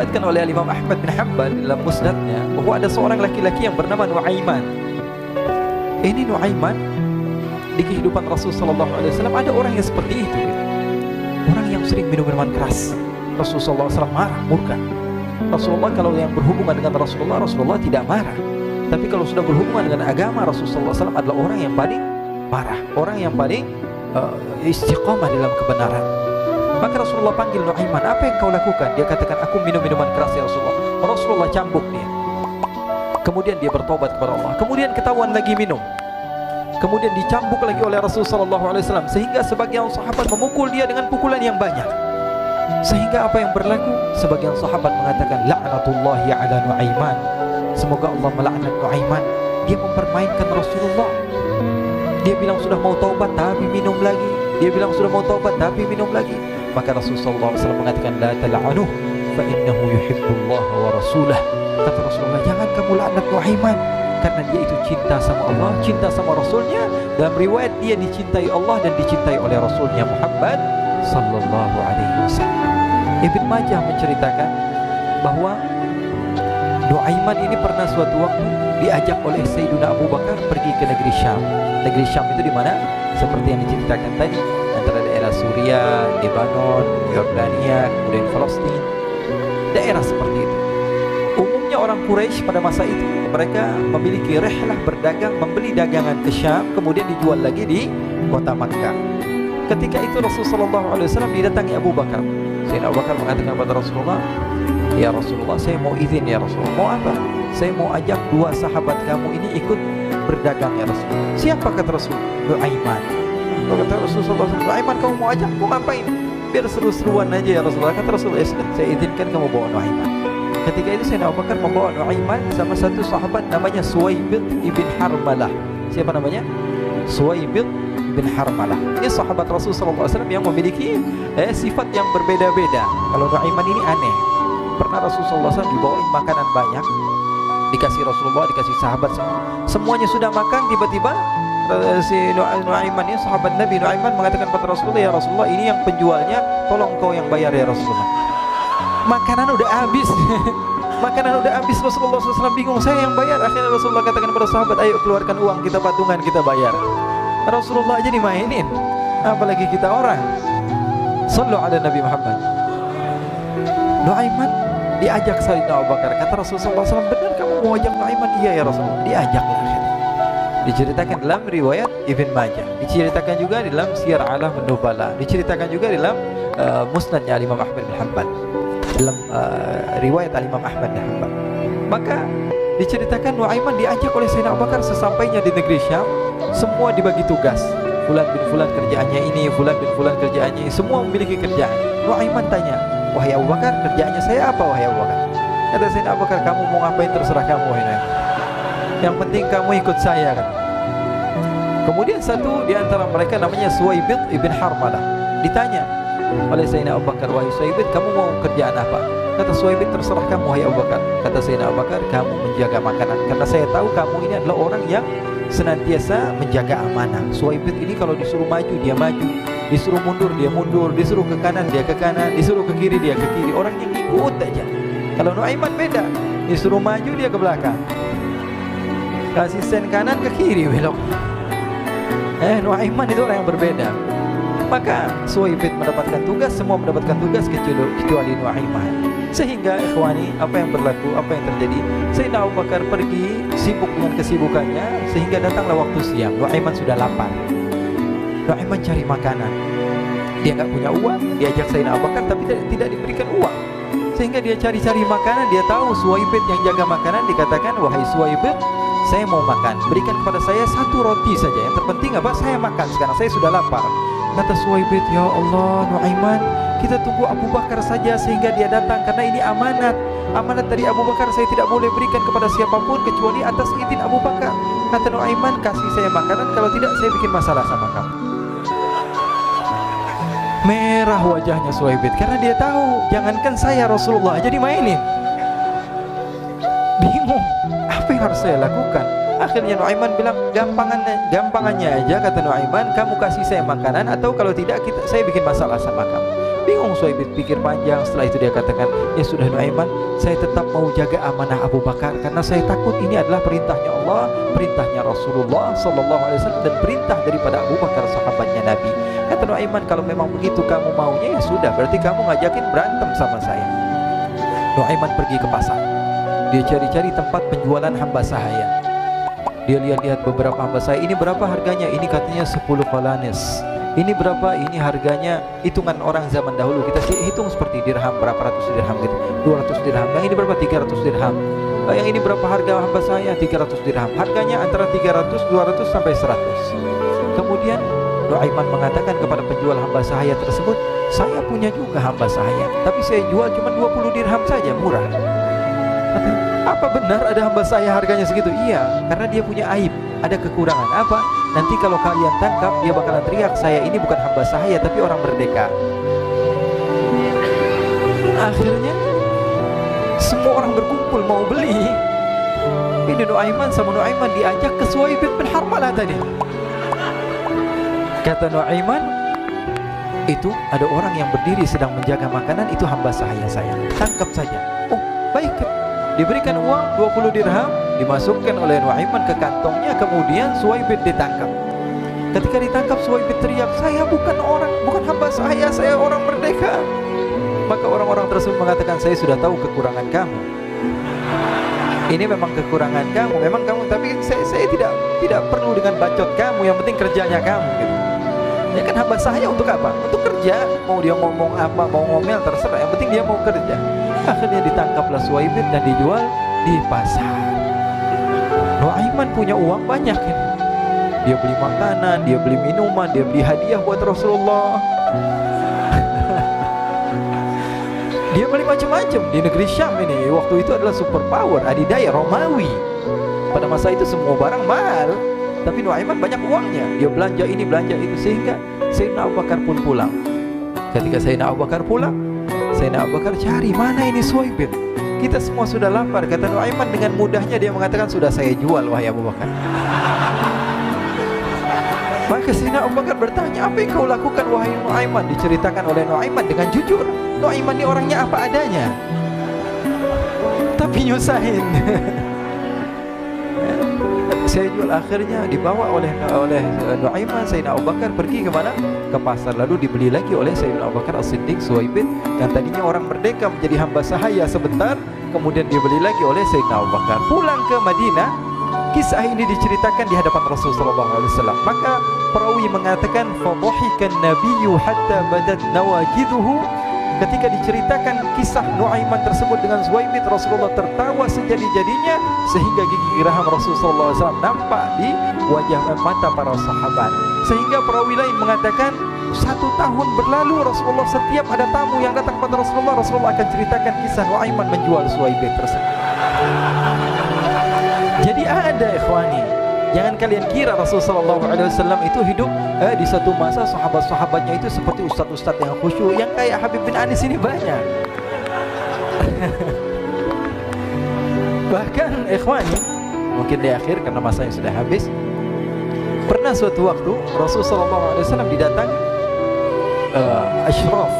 Diriwayatkan oleh Imam Ahmad bin Hanbal dalam musnadnya bahwa ada seorang laki-laki yang bernama Nuaiman. Ini Nuaiman, di kehidupan Rasulullah SAW ada orang yang seperti itu, gitu. Orang yang sering minum minuman keras. Rasulullah SAW marah, murka. Rasulullah kalau yang berhubungan dengan Rasulullah tidak marah. Tapi kalau sudah berhubungan dengan agama, Rasulullah SAW adalah orang yang paling marah, orang yang paling istiqamah dalam kebenaran. Maka Rasulullah panggil Nuaiman, apa yang kau lakukan? Dia katakan, aku minum minuman keras ya Rasulullah. Rasulullah cambuk dia. Kemudian dia bertobat kepada Allah. Kemudian ketahuan lagi minum. Kemudian dicambuk lagi oleh Rasulullah SAW, sehingga sebagian sahabat memukul dia dengan pukulan yang banyak. Sehingga apa yang berlaku? Sebagian sahabat mengatakan, la'natullahi ala Nuaiman. Semoga Allah melaknat Nuaiman. Dia mempermainkan Rasulullah. Dia bilang sudah mau taubat tapi minum lagi. Dia bilang sudah mau taubat tapi minum lagi. Maka Rasulullah SAW mengatakan, la tal'anuh fa innahu yuhibbullah wa rasulah. Kata Rasulullah, jangan kamu laknat Nuaiman, karena dia itu cinta sama Allah, cinta sama Rasulnya. Dalam riwayat dia dicintai Allah dan dicintai oleh Rasulnya Muhammad sallallahu alaihi wasallam. Ibn Majah menceritakan bahwa Nuaiman ini pernah suatu waktu diajak oleh Sayyidina Abu Bakar pergi ke negeri Syam. Negeri Syam itu di mana? Seperti yang diceritakan tadi, antara daerah Suriah, Lebanon, Yordania, kemudian Palestina, daerah seperti itu. Umumnya orang Quraisy pada masa itu mereka memiliki rihlah berdagang, membeli dagangan ke Syam, kemudian dijual lagi di kota Makkah. Ketika itu Rasulullah SAW didatangi Abu Bakar. Sayyidina Abu Bakar mengatakan kepada Rasulullah, ya Rasulullah, saya mau izin ya Rasulullah. Mau apa? Saya mau ajak dua sahabat kamu ini ikut berdagang ya Rasulullah. Siapa kata Rasul? Nuaiman. Kata Rasulullah, Nuaiman kamu mau ajak? Mau ngapain? Biar seru-seruan aja ya Rasulullah. Kata Rasulullah, ya sudah, saya izinkan kamu bawa Nuaiman. Ketika itu Sayyidina Abu Bakar membawa Nuaiman sama satu sahabat namanya Suwaibid ibn Harmalah. Siapa namanya? Suwaibid ibn Harmalah. Ini sahabat Rasulullah SAW yang memiliki sifat yang berbeda-beda. Kalau Nuaiman ini aneh. Pernah Rasulullah SAW dibawain makanan banyak, dikasih Rasulullah, dikasih sahabat semua. Semuanya sudah makan, tiba-tiba si Nuaiman ini, sahabat Nabi Nuaiman mengatakan kepada Rasulullah, ya Rasulullah, ini yang penjualnya, tolong kau yang bayar ya Rasulullah. Makanan udah habis. Makanan udah habis. Rasulullah SAW bingung, saya yang bayar. Akhirnya Rasulullah katakan kepada sahabat, ayo keluarkan uang, kita patungan, kita bayar. Rasulullah aja dimainin, apalagi kita orang. Sallu ala Nabi Muhammad. Nuaiman diajak Sayyidina Abu Bakar. Kata Rasulullah SAW, benar kamu mau ajak Nuaiman? Iya ya Rasulullah. Diajak. Diceritakan dalam riwayat Ibn Majah, diceritakan juga di dalam Siyar A'lam An-Nubala, diceritakan juga di dalam musnadnya Imam Ahmad bin Hanbal, dalam riwayat Imam Ahmad bin Hanbal. Maka diceritakan Nuaiman diajak oleh Sayyidina Abu Bakar. Sesampainya di negeri Syam, semua dibagi tugas. Fulan bin Fulan kerjaannya ini, Fulan bin Fulan kerjaannya ini, semua memiliki kerjaan. Nuaiman tanya, wahai Abu Bakar, kerjaannya saya apa wahai Abu Bakar? Kata Sayyidina Abu Bakar, kamu mau ngapain terserah kamu wahai Nuaiman. Yang penting kamu ikut saya kan. Kemudian satu di antara mereka namanya Suwaibid ibn Harmalah ditanya oleh Sayyidina Abu Bakar, wahai Suwaibid, kamu mau kerjaan apa? Kata Suwaibid, terserah kamu wahai Abu Bakar. Kata Sayyidina Abu Bakar, kamu menjaga makanan, karena saya tahu kamu ini adalah orang yang senantiasa menjaga amanah. Suwaibid ini kalau disuruh maju dia maju, disuruh mundur dia mundur, disuruh ke kanan dia ke kanan, disuruh ke kiri dia ke kiri. Orang yang ikut aja. Kalau Nuaiman beda, disuruh maju dia ke belakang, kasih sen kanan ke kiri belok. Nuaiman itu orang yang berbeda. Maka Suwaibid mendapatkan tugas, semua mendapatkan tugas kecuali Nuaiman. Sehingga ikhwani, apa yang berlaku, apa yang terjadi, Sayyidina Abu Bakar pergi sibuk dengan kesibukannya, sehingga datanglah waktu siang. Nuaiman sudah lapar. Nuaiman cari makanan. Dia nggak punya uang, diajak Sayyidina Abu Bakar tapi tidak diberikan uang. Sehingga dia cari-cari makanan. Dia tahu Suwaibid yang jaga makanan. Dikatakan, wahai Suwaibid, saya mau makan, berikan kepada saya satu roti saja. Yang terpenting apa? Saya makan sekarang, saya sudah lapar. Kata Suwaibid, ya Allah Nuaiman, kita tunggu Abu Bakar saja sehingga dia datang, karena ini amanat. Amanat dari Abu Bakar, saya tidak boleh berikan kepada siapapun kecuali atas izin Abu Bakar. Kata Nuaiman, kasih saya makanan, kalau tidak saya bikin masalah sama kamu. Merah wajahnya Suwaibid, karena dia tahu, jangankan saya, Rasulullah aja dimainin. Bingung, apa yang harus saya lakukan? Akhirnya Nuaiman bilang, gampangannya aja, kata Nuaiman, kamu kasih saya makanan, atau kalau tidak saya bikin masalah sama kamu. Bingung Suhaib, pikir panjang. Setelah itu dia katakan, ya sudah Nuaiman, saya tetap mau jaga amanah Abu Bakar karena saya takut ini adalah perintahnya Allah, perintahnya Rasulullah sallallahu alaihi wasallam, dan perintah daripada Abu Bakar sahabatnya Nabi. Kata Nuaiman, kalau memang begitu kamu maunya, ya sudah, berarti kamu ngajakin berantem sama saya. Nuaiman pergi ke pasar. Dia cari-cari tempat penjualan hamba sahaya. Dia lihat-lihat beberapa hamba sahaya. Ini berapa harganya? Ini katanya 10 qalanis. Ini berapa? Ini harganya hitungan orang zaman dahulu. Kita sih hitung seperti dirham, berapa ratus dirham gitu. 200 dirham. Yang ini berapa? 300 dirham. Yang ini berapa harga hamba sahaya? 300 dirham. Harganya antara 300, 200 sampai 100. Kemudian Nuaiman mengatakan kepada penjual hamba sahaya tersebut, saya punya juga hamba sahaya, tapi saya jual cuma 20 dirham saja, murah. Apa benar ada hamba saya harganya segitu? Iya, karena dia punya aib, ada kekurangan. Apa? Nanti kalau kalian tangkap, dia bakalan teriak, saya ini bukan hamba sahaya tapi orang merdeka. Akhirnya semua orang berkumpul mau beli. Ini Nuaiman sama Nuaiman diajak ke Suhaib bin Harmalah tadi. Kata Nuaiman, itu ada orang yang berdiri sedang menjaga makanan, itu hamba sahaya saya, tangkap saja. Oh baik. Diberikan uang 20 dirham, dimasukkan oleh Nuaiman ke kantongnya, kemudian Suhaib ditangkap. Ketika ditangkap, Suhaib teriak, saya bukan hamba saya orang merdeka. Maka orang-orang tersebut mengatakan, saya sudah tahu kekurangan kamu. Ini memang kekurangan kamu, memang kamu, tapi saya tidak perlu dengan bacot kamu, yang penting kerjanya kamu gitu. Ya kan hamba saya untuk apa? Untuk kerja. Mau dia ngomong apa, mau ngomel terserah, yang penting dia mau kerja. Akhirnya ditangkaplah Suhaib dan dijual di pasar. Nuaiman punya uang banyak ini. Dia beli makanan, dia beli minuman, dia beli hadiah buat Rasulullah. Dia beli macam-macam di negeri Syam ini. Waktu itu adalah superpower, adidaya Romawi. Pada masa itu semua barang mahal, tapi Nuaiman banyak uangnya. Dia belanja ini, belanja itu, sehingga Sayyidina Abu Bakar pun pulang. Ketika Sayyidina Abu Bakar pulang, Sayyidina Abu Bakar cari, mana ini Suhaib? Kita semua sudah lapar. Kata Nuaiman dengan mudahnya dia mengatakan, sudah saya jual wahai Abu Bakar. Maka Sayyidina Abu Bakar bertanya, apa yang kau lakukan wahai Nuaiman? Diceritakan oleh Nuaiman dengan jujur. Nuaiman ini orangnya apa adanya, tapi nyusahin. Saya jual. Akhirnya dibawa oleh Nuaiman, Sayyidina Abu Bakar pergi ke mana? Ke pasar. Lalu dibeli lagi oleh Sayyidina Abu Bakar As-Siddiq Suhaib yang tadinya orang merdeka menjadi hamba sahaya sebentar, kemudian dibeli lagi oleh Sayyidina Abu Bakar. Pulang ke Madinah, kisah ini diceritakan di hadapan Rasulullah SAW. Maka perawi mengatakan, fadhahikan nabiyyu hatta badat nawajiduhu. Ketika diceritakan kisah Nuaiman tersebut dengan Suhaib, Rasulullah tertawa sejadi-jadinya sehingga gigi geraham Rasulullah SAW nampak di wajah mata para sahabat. Sehingga perawi lain mengatakan, 1 tahun berlalu Rasulullah, setiap ada tamu yang datang kepada Rasulullah, Rasulullah akan ceritakan kisah Nuaiman menjual Suhaib tersebut. Jadi ada ikhwani, jangan kalian kira Rasulullah SAW itu hidup di satu masa sahabat-sahabatnya itu seperti ustadz-ustadz yang khusyuk, yang kayak Habib bin Anis ini banyak. Bahkan ikhwani, mungkin di akhir karena masanya sudah habis, pernah suatu waktu Rasulullah SAW didatang asyraf,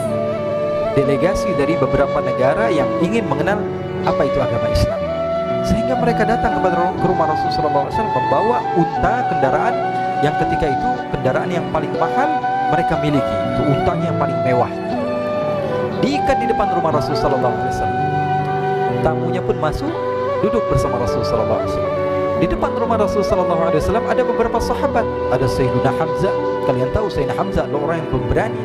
delegasi dari beberapa negara yang ingin mengenal apa itu agama Islam. Sehingga mereka datang ke rumah Rasulullah SAW membawa unta, kendaraan yang ketika itu kendaraan yang paling mahal mereka miliki, itu untanya yang paling mewah. Diikat di depan rumah Rasulullah SAW. Tamunya pun masuk, duduk bersama Rasulullah SAW. Di depan rumah Rasulullah SAW ada beberapa sahabat. Ada Sayyidina Hamzah, kalian tahu Sayyidina Hamzah adalah orang yang pemberani.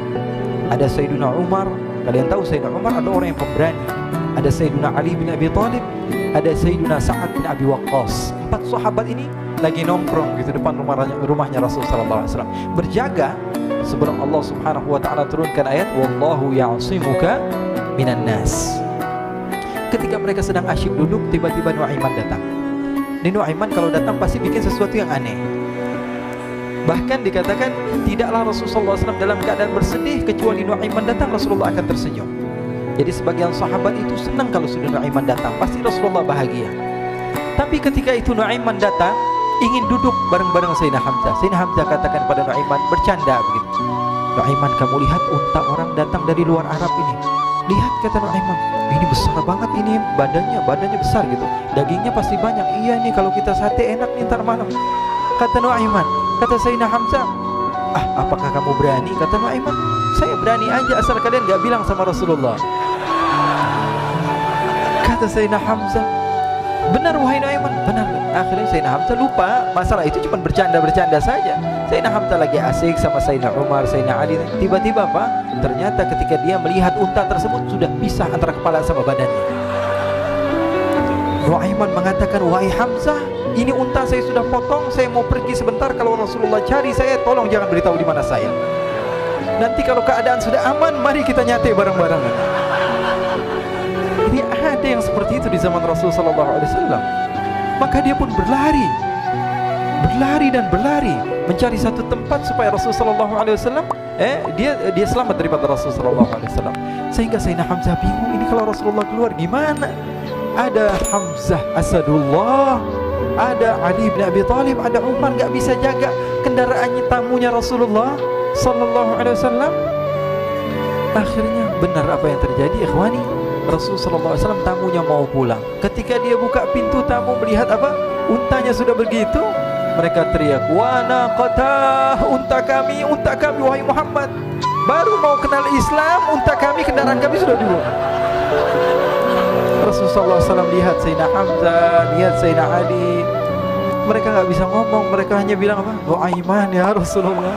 Ada Sayyidina Umar, kalian tahu Sayyidina Umar adalah orang yang pemberani. Ada Sayyidina Ali bin Abi Thalib, ada Sayyidina Sa'ad bin Abi Waqqas. 4 sahabat ini lagi nongkrong gitu depan rumahnya Rasulullah SAW, berjaga sebelum Allah Subhanahu wa taala turunkan ayat wallahu ya'simuka minan nas. Ketika mereka sedang asyik duduk, tiba-tiba Nuaiman datang. Ini Nuaiman kalau datang pasti bikin sesuatu yang aneh. Bahkan dikatakan tidaklah Rasulullah SAW dalam keadaan bersedih, kecuali Nuaiman datang Rasulullah akan tersenyum. Jadi sebagian sahabat itu senang kalau sudah Nuaiman datang, pasti Rasulullah bahagia. Tapi ketika itu Nuaiman datang, ingin duduk bareng-bareng Sayyidina Hamzah. Sayyidina Hamzah katakan pada Nuaiman, bercanda begitu. Nuaiman, kamu lihat unta orang datang dari luar Arab ini. Lihat, kata Nuaiman, ini besar banget, ini badannya besar gitu, dagingnya pasti banyak. Iya nih, kalau kita sate enak nih ntar malam. Kata Nuaiman, kata Sayyidina Hamzah, apakah kamu berani? Kata Nuaiman, saya berani aja asal kalian gak bilang sama Rasulullah. Kata Sayyidina Hamzah, benar wahai Nuaiman, benar. Akhirnya Sayyidina Hamzah lupa masalah itu, cuma bercanda-bercanda saja. Sayyidina Hamzah lagi asik sama Sayyidina Umar, Sayyidina Ali. Tiba-tiba Pak, ternyata ketika dia melihat unta tersebut sudah pisah antara kepala sama badannya. Nuaiman mengatakan, wahai Hamzah, ini unta saya sudah potong, saya mau pergi sebentar. Kalau Rasulullah cari saya, tolong jangan beritahu di mana saya. Nanti kalau keadaan sudah aman, mari kita nyate bareng-bareng. Ini ada yang seperti itu di zaman Rasulullah SAW. Maka dia pun berlari dan berlari mencari satu tempat supaya Rasulullah SAW dia selamat daripada Rasulullah SAW. Sehingga Sayyidina Hamzah bingung, ini kalau Rasulullah keluar gimana? Ada Hamzah Asadullah, ada Ali bin Abi Thalib, ada Umar, gak bisa jaga kendaraannya, tamunya Rasulullah Sallallahu Alaihi Wasallam. Akhirnya benar apa yang terjadi, ikhwani. Rasulullah SAW tamunya mau pulang. Ketika dia buka pintu tamu melihat apa? Untanya sudah begitu. Mereka teriak, wa naqatah, unta kami wahai Muhammad. Baru mau kenal Islam, unta kami, kendaraan kami sudah dibuang. Rasulullah SAW lihat Sayyidina Hamzah, lihat Sayyidina Ali. Mereka gak bisa ngomong, mereka hanya bilang apa? Nuaiman ya Rasulullah.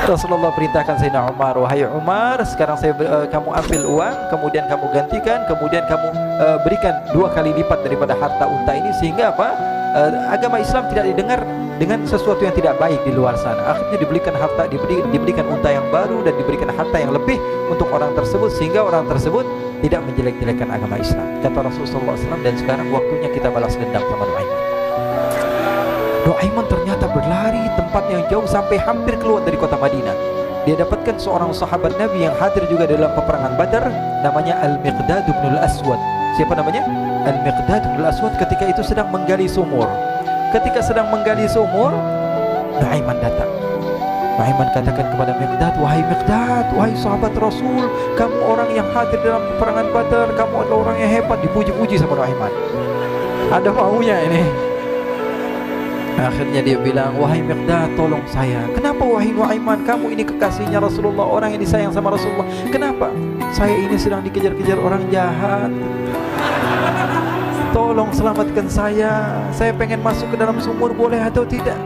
Rasulullah perintahkan Sayyidina Umar, wahai Umar, sekarang kamu ambil uang, kemudian kamu gantikan, kemudian kamu berikan 2 kali lipat daripada harta unta ini, sehingga apa? Agama Islam tidak didengar dengan sesuatu yang tidak baik di luar sana. Akhirnya diberikan harta, diberikan unta yang baru dan diberikan harta yang lebih untuk orang tersebut, sehingga orang tersebut tidak menjelek-jelekan agama Islam. Kata Rasulullah SAW, dan sekarang waktunya kita balas dendam sama Nuaiman. Nuaiman ternyata berlari tempat yang jauh sampai hampir keluar dari kota Madinah. Dia dapatkan seorang sahabat Nabi yang hadir juga dalam peperangan Badar, namanya Al-Miqdad bin Al-Aswad. Siapa namanya? Al-Miqdad bin Al-Aswad ketika itu sedang menggali sumur. Ketika sedang menggali sumur, Nuaiman datang. Nuaiman katakan kepada Miqdad, wahai Miqdad, wahai sahabat Rasul, kamu orang yang hadir dalam peperangan Badar, kamu adalah orang yang hebat. Dipuji-puji sama Nuaiman. Ada maunya ini. Akhirnya dia bilang, wahai Miqdad, tolong saya. Kenapa wahai Nuaiman? Kamu ini kekasihnya Rasulullah, orang yang disayang sama Rasulullah. Kenapa? Saya ini sedang dikejar-kejar orang jahat. Tolong selamatkan saya. Saya pengen masuk ke dalam sumur, boleh atau tidak?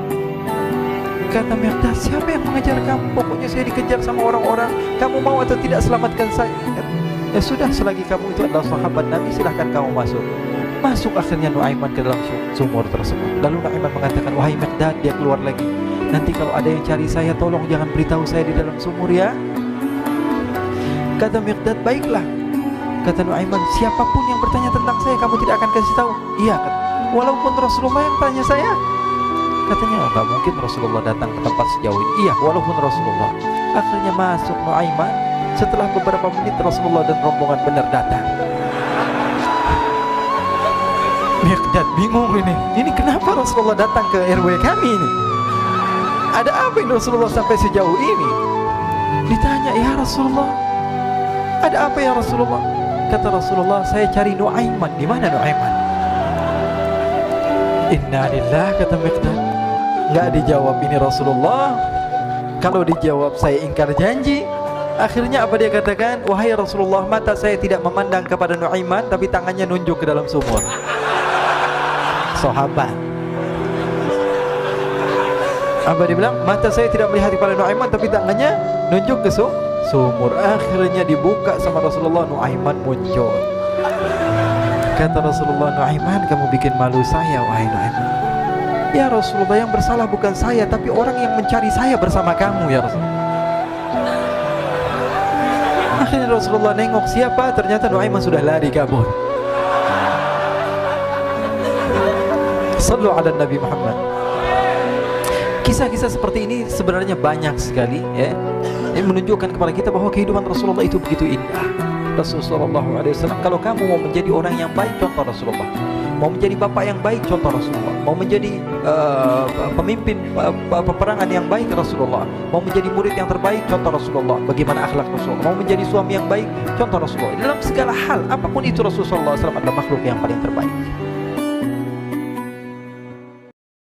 Kata Miqdad, siapa yang mengejar kamu? Pokoknya saya dikejar sama orang-orang. Kamu mau atau tidak selamatkan saya? Ya sudah, selagi kamu itu adalah sahabat Nabi, silahkan kamu masuk. Masuk akhirnya Nuaiman ke dalam sumur tersebut. Lalu Nuaiman mengatakan, wahai Miqdad, dia keluar lagi. Nanti kalau ada yang cari saya, tolong jangan beritahu saya di dalam sumur ya. Kata Miqdad, baiklah. Kata Nuaiman, siapapun yang bertanya tentang saya, kamu tidak akan kasih tahu. Iya, walaupun Rasulullah yang tanya saya. Katanya, enggak mungkin Rasulullah datang ke tempat sejauh ini. Iya, walaupun Rasulullah. Akhirnya masuk Nuaiman. Setelah beberapa menit Rasulullah dan rombongan benar datang. Miqdad bingung ini. Ini kenapa Rasulullah datang ke RW kami ini? Ada apa ini Rasulullah sampai sejauh ini? Ditanya, ya Rasulullah, ada apa ya Rasulullah? Kata Rasulullah, saya cari Nuaiman. Di mana Nuaiman? Inna lillahi, kata Miqdad. Nggak dijawab ini Rasulullah. Kalau dijawab saya ingkar janji. Akhirnya apa dia katakan? Wahai Rasulullah, mata saya tidak memandang kepada Nuaiman, tapi tangannya nunjuk ke dalam sumur. Sahabat. Apa dia bilang? Mata saya tidak melihat kepada Nuaiman, tapi tangannya nunjuk ke sumur. Akhirnya dibuka sama Rasulullah, Nuaiman muncul. Kata Rasulullah, Nuaiman, kamu bikin malu saya, wahai Nuaiman. Ya Rasulullah, yang bersalah bukan saya, tapi orang yang mencari saya bersama kamu ya Rasulullah. Akhirnya Rasulullah nengok, siapa? Ternyata Nuaiman sudah lari kabur. Sallu ala Nabi Muhammad. Kisah-kisah seperti ini sebenarnya banyak sekali ya. Ini menunjukkan kepada kita bahwa kehidupan Rasulullah itu begitu indah. Rasulullah SAW, kalau kamu mau menjadi orang yang baik, contoh Rasulullah. Mau menjadi bapak yang baik, contoh Rasulullah. Mau menjadi pemimpin peperangan yang baik, Rasulullah. Mau menjadi murid yang terbaik, contoh Rasulullah. Bagaimana akhlak Rasulullah. Mau menjadi suami yang baik, contoh Rasulullah. Dalam segala hal, apapun itu, Rasulullah SAW adalah makhluk yang paling terbaik.